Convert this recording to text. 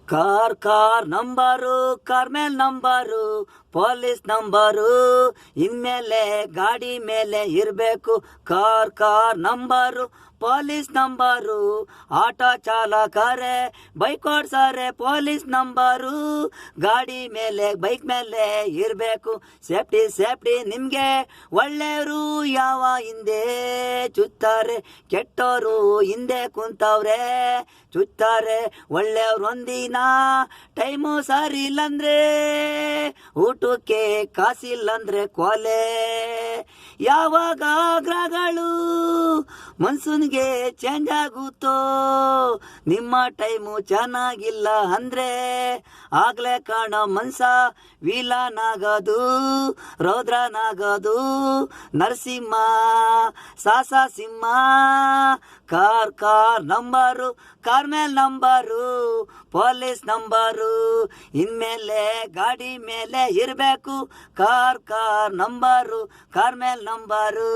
Car number, car ಮೇಲ್ number, police number, ಇನ್ಮೇಲೆ ಗಾಡಿ ಮೇಲೆ ಇರಬೇಕು. Car number, police number, auto ಚಾಲಕರೇ ಬೈಕ್ ಓಡ್ಸಾರೆ ಪೊಲೀಸ್ ನಂಬರು, ಗಾಡಿ ಮೇಲೆ ಬೈಕ್ ಮೇಲೆ ಇರಬೇಕು. ಸೇಫ್ಟಿ ನಿಮ್ಗೆ. ಒಳ್ಳೆಯವರು ಯಾವ ಹಿಂದೆ ಚುತ್ತಾರೆ, ಕೆಟ್ಟವರು ಹಿಂದೆ ಕುಂತವ್ರೆ ಚುತ್ತಾರೆ. ಒಳ್ಳೆಯವ್ರು ಒಂದಿನ ಟೈಮು ಸರಿ ಇಲ್ಲಂದ್ರೆ, ಊಟಕ್ಕೆ ಕಾಸಿಲ್ಲಂದ್ರೆ ಕೊಲೆ. ಯಾವಾಗ ಗ್ರಹಗಳು ಮನ್ಸೂನ್ಗೆ ಚೇಂಜ್ ಆಗುತ್ತೋ, ನಿಮ್ಮ ಟೈಮು ಚೆನ್ನಾಗಿಲ್ಲ ಅಂದ್ರೆ ಆಗ್ಲೇ ಕಾಣೋ ಮನ್ಸ ವಿಲನಾಗೋದು, ರೌದ್ರನಾಗೋದು ನರಸಿಂಹ ಸಾಸ ಸಿಂಹ. ಕಾರ್ ನಂಬರು, ಕಾರ್ ಮೇಲ್ ನಂಬರು, ಪೊಲೀಸ್ ನಂಬರು, ಇನ್ಮೇಲೆ ಗಾಡಿ ಮೇಲೆ ಇರಬೇಕು. ಕಾರ್ ನಂಬರು, ಕಾರ್ ಮೇಲ್ ನಂಬರು.